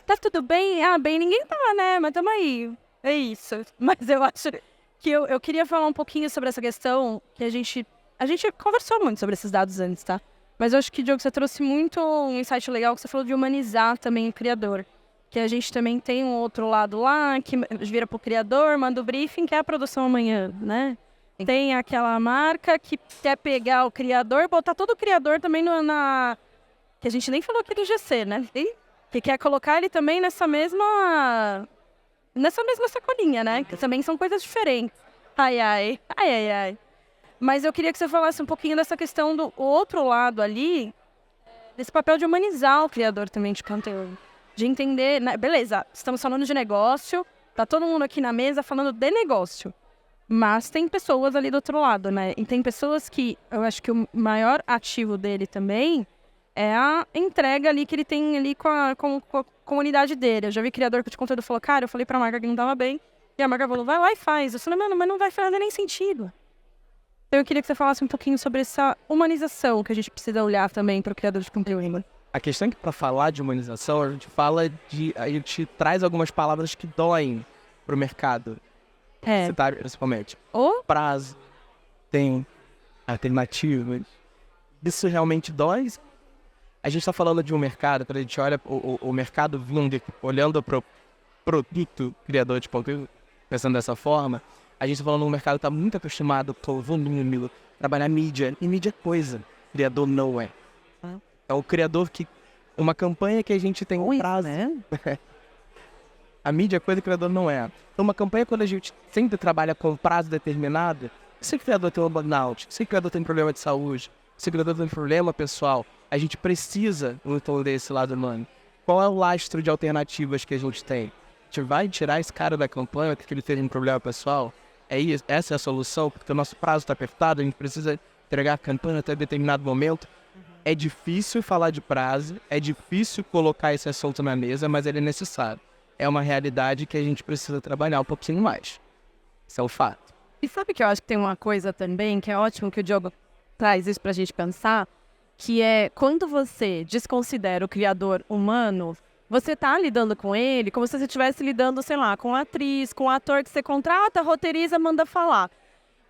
Tá tudo bem? Ah, bem, ninguém tá, né? Mas tamo aí. É isso. Mas eu acho que eu queria falar um pouquinho sobre essa questão que a gente conversou muito sobre esses dados antes, tá? Mas eu acho que, Diogo, você trouxe muito um insight legal que você falou de humanizar também o criador. Que a gente também tem um outro lado lá, que vira pro criador, manda o briefing, que é a produção amanhã, né? Tem aquela marca que quer pegar o criador, botar todo o criador também que a gente nem falou aqui do GC, né? Que quer colocar ele também nessa mesma sacolinha, né? Que também são coisas diferentes. Ai. Mas eu queria que você falasse um pouquinho dessa questão do outro lado ali, desse papel de humanizar o criador também de conteúdo. De entender, né? Beleza, estamos falando de negócio, tá todo mundo aqui na mesa falando de negócio. Mas tem pessoas ali do outro lado, né? E tem pessoas que, eu acho que o maior ativo dele também é a entrega ali que ele tem ali com a comunidade dele. Eu já vi criador de conteúdo falou, cara, eu falei pra marca que não tava bem, e a marca falou, vai lá e faz. Eu falei, mano, mas não vai fazer nem sentido. Então eu queria que você falasse um pouquinho sobre essa humanização que a gente precisa olhar também para o criador de conteúdo. A questão é que para falar de humanização, a gente traz algumas palavras que doem pro mercado publicitário, principalmente. Prazo, tem alternativas. Isso realmente dói? A gente está falando de um mercado, quando a gente olha o mercado vindo, olhando para o produto criador de conteúdo, pensando dessa forma, a gente está falando de um mercado que está muito acostumado com volume, trabalhar mídia. E mídia é coisa, criador não é. É o criador que... Uma campanha que a gente tem um prazo. Né? A mídia é coisa, o criador não é. Então, uma campanha, quando a gente sempre trabalha com prazo determinado, se o criador tem um burnout, se o criador tem problema de saúde, se o criador tem problema pessoal, a gente precisa entender esse lado humano. Qual é o lastro de alternativas que a gente tem? A gente vai tirar esse cara da campanha porque ele teve um problema pessoal? É isso? Essa é a solução? Porque o nosso prazo está apertado, a gente precisa entregar a campanha até determinado momento. É difícil falar de prazo, é difícil colocar esse assunto na mesa, mas ele é necessário. É uma realidade que a gente precisa trabalhar um pouquinho mais. Isso é um fato. E sabe que eu acho que tem uma coisa também, que é ótimo que o Diogo traz isso pra gente pensar, que é quando você desconsidera o criador humano, você tá lidando com ele como se você estivesse lidando, sei lá, com a atriz, com o ator que você contrata, roteiriza, manda falar.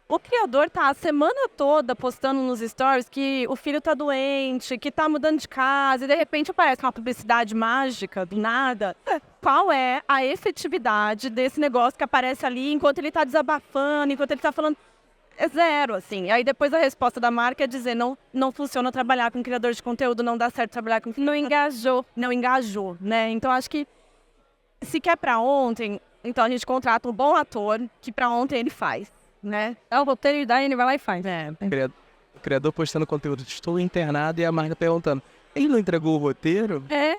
O criador tá a semana toda postando nos stories que o filho tá doente, que tá mudando de casa, e de repente aparece uma publicidade mágica, do nada. qual é a efetividade desse negócio que aparece ali enquanto ele tá desabafando, enquanto ele tá falando. É zero, assim. Aí depois a resposta da marca é dizer não funciona trabalhar com criador de conteúdo, não dá certo trabalhar com... Não engajou, né? Então acho que se quer pra ontem, então a gente contrata um bom ator que pra ontem ele faz, né? É o roteiro e daí ele vai lá e faz. O criador postando conteúdo, estou internado, e a marca perguntando, ele não entregou o roteiro? É.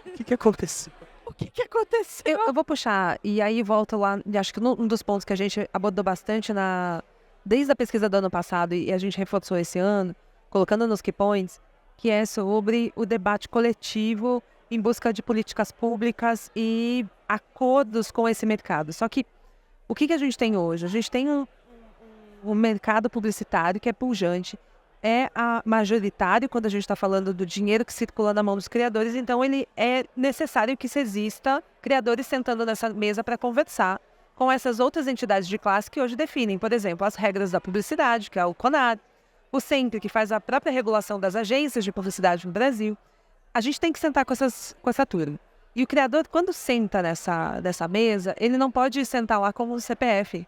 O que aconteceu? O que aconteceu? Eu vou puxar, e aí volto lá, e acho que um dos pontos que a gente abordou bastante desde a pesquisa do ano passado, e a gente reforçou esse ano, colocando nos key points, que é sobre o debate coletivo em busca de políticas públicas e acordos com esse mercado. Só que, o que a gente tem hoje? A gente tem um mercado publicitário que é pujante, é majoritário quando a gente está falando do dinheiro que circula na mão dos criadores, então ele é necessário que se exista criadores sentando nessa mesa para conversar com essas outras entidades de classe que hoje definem, por exemplo, as regras da publicidade, que é o CONAR, o SEMPRE, que faz a própria regulação das agências de publicidade no Brasil. A gente tem que sentar com essa turma. E o criador, quando senta nessa mesa, ele não pode sentar lá como um CPF.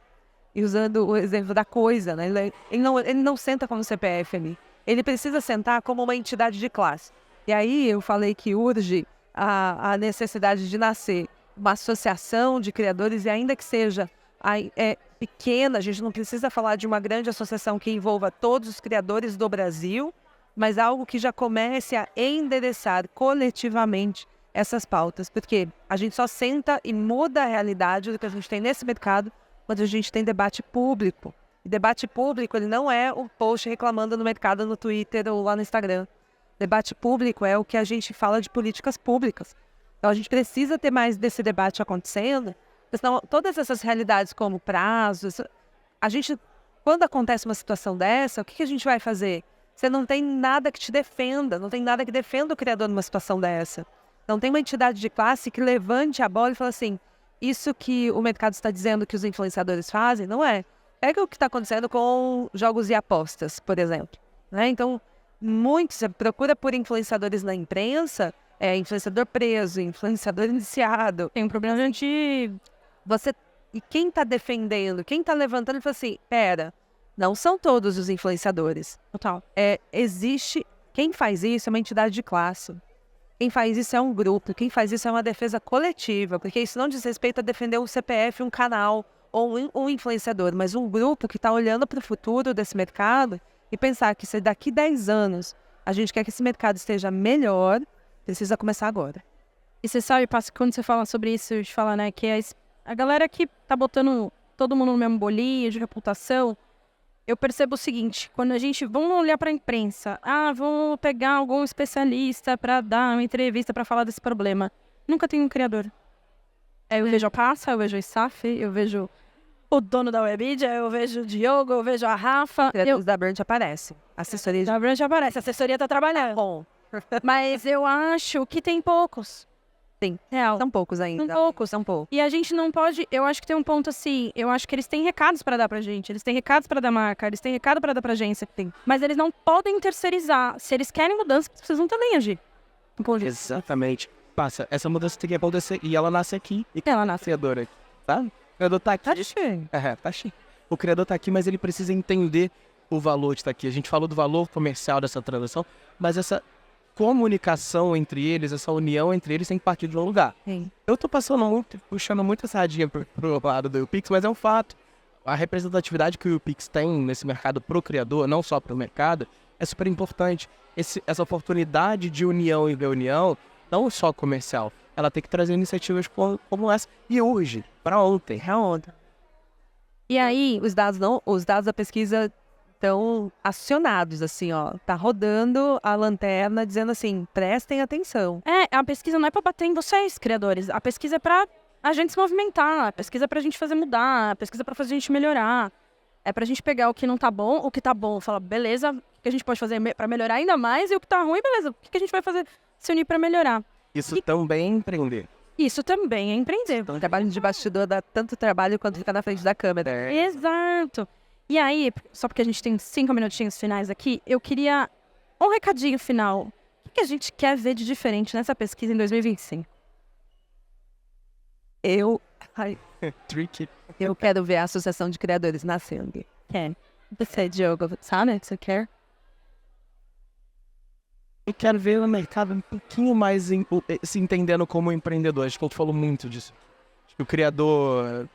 E usando o exemplo da coisa, né? Ele não senta como CPF ali. Ele precisa sentar como uma entidade de classe. E aí eu falei que urge a necessidade de nascer uma associação de criadores, e ainda que seja pequena, a gente não precisa falar de uma grande associação que envolva todos os criadores do Brasil, mas algo que já comece a endereçar coletivamente essas pautas. Porque a gente só senta e muda a realidade do que a gente tem nesse mercado quando a gente tem debate público. E debate público, ele não é o post reclamando no mercado no Twitter ou lá no Instagram. Debate público é o que a gente fala de políticas públicas. Então a gente precisa ter mais desse debate acontecendo, porque senão todas essas realidades como prazos, quando acontece uma situação dessa, o que a gente vai fazer? Você não tem nada que te defenda, não tem nada que defenda o criador numa situação dessa. Não tem uma entidade de classe que levante a bola e fale assim, isso que o mercado está dizendo que os influenciadores fazem, não é. Pega o que está acontecendo com jogos e apostas, por exemplo. Né? Então, você procura por influenciadores na imprensa, influenciador preso, influenciador indiciado. Tem um problema de... E quem está defendendo, quem está levantando, ele fala assim, pera, não são todos os influenciadores. Total. Quem faz isso é uma entidade de classe. Quem faz isso é um grupo, quem faz isso é uma defesa coletiva, porque isso não diz respeito a defender um CPF, um canal ou um influenciador, mas um grupo que está olhando para o futuro desse mercado e pensar que se daqui 10 anos a gente quer que esse mercado esteja melhor, precisa começar agora. E você sabe, Passa, quando você fala sobre isso, eu te falo, né, que a galera que tá botando todo mundo no mesmo bolinho de reputação, eu percebo o seguinte, quando vamos olhar para a imprensa, vamos pegar algum especialista para dar uma entrevista para falar desse problema. Nunca tem um criador. Eu vejo a Passa, eu vejo a Saf, eu vejo o dono da Webidia, eu vejo o Diogo, eu vejo a Rafa. Criadores da Brand aparece. Assessoria da Brand aparece, a assessoria tá trabalhando. Bom. Mas eu acho que tem poucos. Sim, real. São poucos ainda. São poucos. E a gente não pode... Eu acho que tem um ponto assim... Eu acho que eles têm recados pra dar pra gente. Eles têm recados pra dar marca. Eles têm recado pra dar pra agência. Sim. Mas eles não podem terceirizar. Se eles querem mudança, eles precisam também agir. Exatamente. Passa, essa mudança tem que acontecer. E ela nasce aqui. E ela nasce. O criador aqui, tá? O criador tá aqui. Tá cheio. Tá cheio. O criador tá aqui, mas ele precisa entender o valor de estar aqui. A gente falou do valor comercial dessa transação, mas essa comunicação entre eles, essa união entre eles tem que partir de um lugar. Sim. Eu tô puxando muito essa sardinha pro lado do UPix, mas é um fato. A representatividade que o UPix tem nesse mercado pro criador, não só pro mercado, é super importante. Essa oportunidade de união e reunião, não só comercial, ela tem que trazer iniciativas como essa. E urge, para ontem. E aí, os dados da pesquisa estão acionados, assim, ó. Tá rodando a lanterna, dizendo assim, prestem atenção. A pesquisa não é pra bater em vocês, criadores. A pesquisa é pra a gente se movimentar. A pesquisa é pra gente fazer mudar. A pesquisa é pra fazer a gente melhorar. É pra gente pegar o que não tá bom, o que tá bom, falar, beleza, o que a gente pode fazer pra melhorar ainda mais, e o que tá ruim, beleza, o que a gente vai fazer se unir pra melhorar. Isso também é empreender. Isso também é empreender. Então, o trabalho de bastidor dá tanto trabalho quanto ficar na frente da câmera. Exato. E aí, só porque a gente tem 5 minutinhos finais aqui, eu queria um recadinho final. O que a gente quer ver de diferente nessa pesquisa em 2025? Tricky. Eu quero ver a Associação de Criadores nascendo. Quer. Você, Diogo, sabe? Você quer? Eu quero ver o mercado um pouquinho mais se entendendo como empreendedor. Acho que eu falo muito disso. Acho que o criador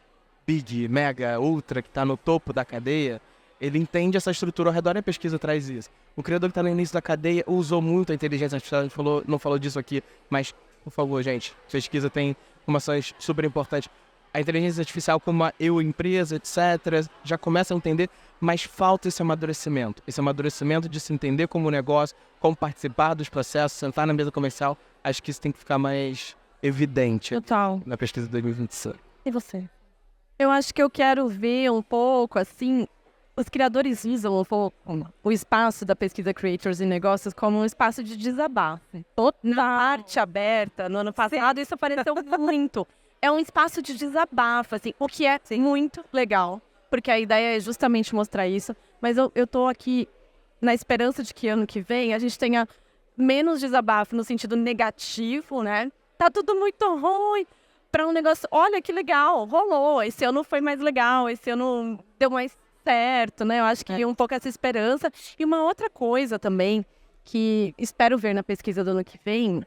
big, mega, ultra, que está no topo da cadeia, ele entende essa estrutura ao redor e a pesquisa traz isso. O criador que está no início da cadeia usou muito a inteligência artificial, a gente não falou disso aqui, mas, por favor, gente, pesquisa tem informações super importantes. A inteligência artificial como eu, empresa, etc., já começa a entender, mas falta esse amadurecimento de se entender como negócio, como participar dos processos, sentar na mesa comercial. Acho que isso tem que ficar mais evidente Total. na pesquisa de 2025. E você? Eu acho que eu quero ver um pouco, assim, os criadores usam um pouco o espaço da pesquisa Creators e Negócios como um espaço de desabafo. Na arte aberta, no ano passado, isso apareceu muito. É um espaço de desabafo, assim, o que é muito legal, porque a ideia é justamente mostrar isso. Mas eu tô aqui na esperança de que ano que vem a gente tenha menos desabafo no sentido negativo, né? Tá tudo muito ruim. Para um negócio, olha que legal, rolou, esse ano foi mais legal, esse ano deu mais certo, né? Eu acho que um pouco essa esperança. E uma outra coisa também, que espero ver na pesquisa do ano que vem,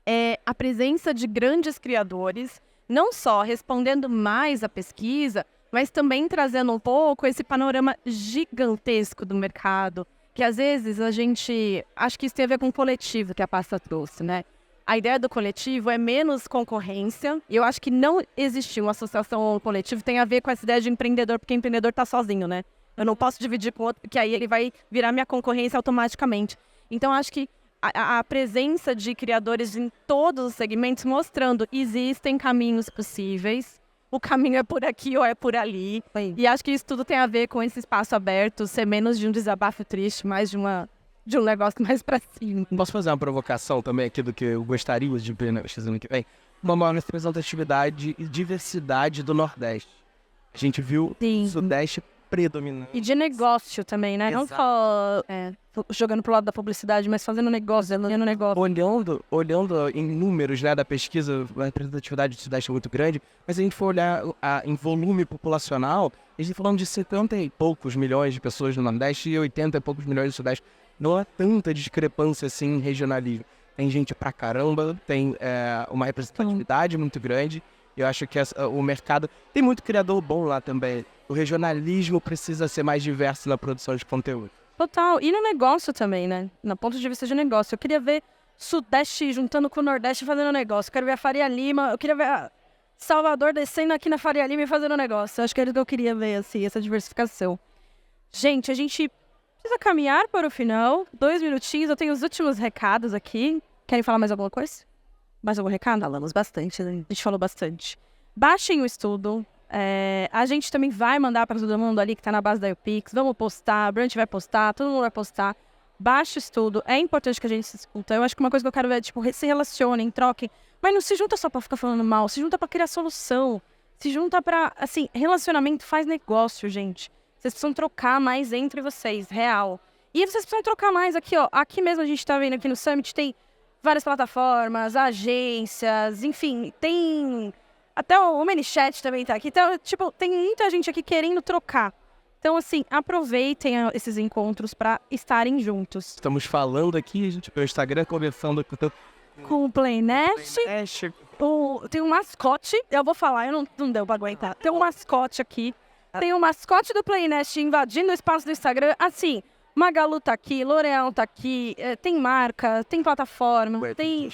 é a presença de grandes criadores, não só respondendo mais à pesquisa, mas também trazendo um pouco esse panorama gigantesco do mercado, que às vezes a gente, acho que isso tem a ver com o coletivo que a pasta trouxe, né? A ideia do coletivo é menos concorrência. E eu acho que não existir uma associação ou um coletivo tem a ver com essa ideia de empreendedor, porque empreendedor está sozinho, né? Eu não posso dividir com outro, porque aí ele vai virar minha concorrência automaticamente. Então, acho que a presença de criadores em todos os segmentos mostrando existem caminhos possíveis. O caminho é por aqui ou é por ali. E acho que isso tudo tem a ver com esse espaço aberto, ser menos de um desabafo triste, mais de um negócio mais pra cima. Posso fazer uma provocação também aqui do que eu gostaria de ver na pesquisa ano que vem? Uma maior representatividade e diversidade do Nordeste. A gente viu o Sudeste predominante. E de negócio também, né? Exato. Não só jogando pro lado da publicidade, mas fazendo negócio, fazendo negócio. Olhando em números, né, da pesquisa, a representatividade do Sudeste é muito grande, mas se a gente for olhar em volume populacional, a gente está falando de 70 e poucos milhões de pessoas no Nordeste e 80 e poucos milhões no Sudeste. Não há tanta discrepância assim em regionalismo. Tem gente pra caramba, tem uma representatividade muito grande. Eu acho que o mercado... Tem muito criador bom lá também. O regionalismo precisa ser mais diverso na produção de conteúdo. Total. E no negócio também, né? No ponto de vista de negócio. Eu queria ver Sudeste juntando com o Nordeste fazendo negócio. Eu quero ver a Faria Lima. Eu queria ver a Salvador descendo aqui na Faria Lima e fazendo negócio. Eu acho que era o que eu queria ver, assim, essa diversificação. Gente, a gente precisa caminhar para o final. 2 minutinhos. Eu tenho os últimos recados aqui. Querem falar mais alguma coisa? Mais algum recado? Falamos bastante, né? A gente falou bastante. Baixem o estudo. A gente também vai mandar para todo mundo ali que está na base da UPix. Vamos postar, a Brant vai postar, todo mundo vai postar. Baixe o estudo. É importante que a gente se escuta. Eu acho que uma coisa que eu quero ver é, tipo, se relacionem, troquem. Mas não se junta só para ficar falando mal. Se junta para criar solução. Se junta para, assim, relacionamento faz negócio, gente. Vocês precisam trocar mais entre vocês, real. E vocês precisam trocar mais aqui, ó. Aqui mesmo a gente tá vendo aqui no Summit, tem várias plataformas, agências, enfim, tem... Até o ManyChat também tá aqui. Então, tipo, tem muita gente aqui querendo trocar. Então, assim, aproveitem esses encontros para estarem juntos. Estamos falando aqui, a gente, pelo Instagram, conversando Com o Playnest. Tem um mascote, eu vou falar, não deu pra aguentar. Tem um mascote aqui. Tem um mascote do Playnest invadindo o espaço do Instagram. Assim, Magalu tá aqui, L'Oréal tá aqui, tem marca, tem plataforma, tem...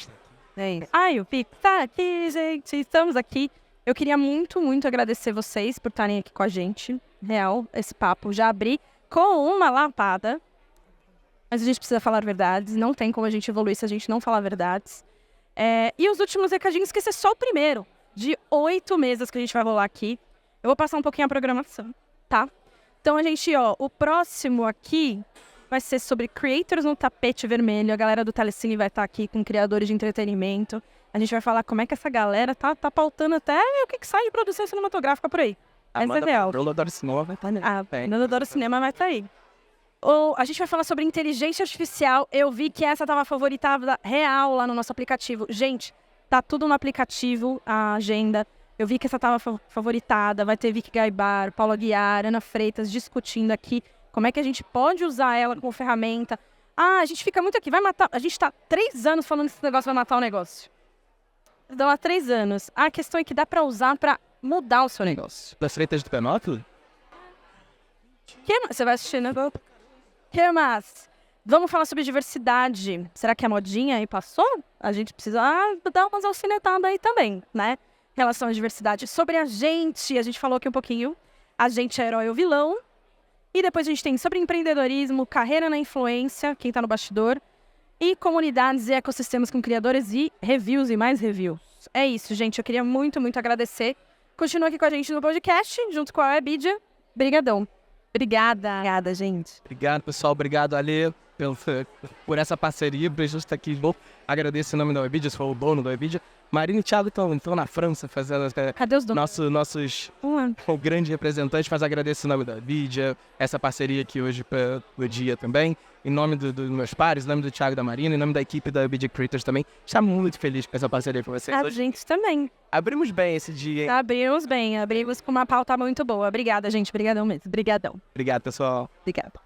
Ai, o Pix tá aqui, gente. Estamos aqui. Eu queria muito, muito agradecer vocês por estarem aqui com a gente. Real, esse papo já abri com uma lapada. Mas a gente precisa falar verdades. Não tem como a gente evoluir se a gente não falar verdades. E os últimos recadinhos, que esse é só o primeiro de 8 mesas que a gente vai rolar aqui. Eu vou passar um pouquinho a programação, tá? Então, a gente, o próximo aqui vai ser sobre creators no tapete vermelho. A galera do Telecine vai estar aqui com criadores de entretenimento. A gente vai falar como é que essa galera tá pautando até o que sai de produção cinematográfica por aí. Essa é real. A Bruna Adora Cinema vai estar A Bruna Adora Cinema vai estar aí. A gente vai falar sobre inteligência artificial. Eu vi que essa estava favoritada real lá no nosso aplicativo. Gente, tá tudo no aplicativo, a agenda. Eu vi que essa estava favoritada. Vai ter Vicky Gaibar, Paula Aguiar, Ana Freitas discutindo aqui como é que a gente pode usar ela como ferramenta. A gente fica muito aqui, vai matar... A gente está 3 anos falando que esse negócio vai matar o negócio. Então, há 3 anos. A questão é que dá para usar para mudar o seu negócio. Das Freitas do Penóquilo? Você vai assistir, né? Que mais? Vamos falar sobre diversidade. Será que a modinha aí passou? A gente precisa dar umas alfinetadas aí também, né? Em relação à diversidade. Sobre a gente falou aqui um pouquinho. A gente é herói ou vilão. E depois a gente tem sobre empreendedorismo, carreira na influência, quem tá no bastidor. E comunidades e ecossistemas com criadores e reviews e mais reviews. É isso, gente. Eu queria muito, muito agradecer. Continua aqui com a gente no podcast, junto com a Webidia. Brigadão. Obrigada, gente. Obrigado, pessoal. Obrigado, Ale, por essa parceria. Pra gente estar aqui. Agradeço em nome da Webidia, se for o dono da Webidia. Marina e Thiago estão na França fazendo Cadê os donos? nossos o grande representante, mas agradeço em nome da Webidia, essa parceria aqui hoje para o dia também. Em nome dos meus pares, em nome do Thiago e da Marina, em nome da equipe da Webidia Creators também. Está muito feliz com essa parceria com vocês A hoje. gente também. Abrimos bem esse dia, hein? Abrimos bem, abrimos com uma pauta muito boa. Obrigada, gente. Obrigadão mesmo. Obrigadão. Obrigado, pessoal. Obrigada.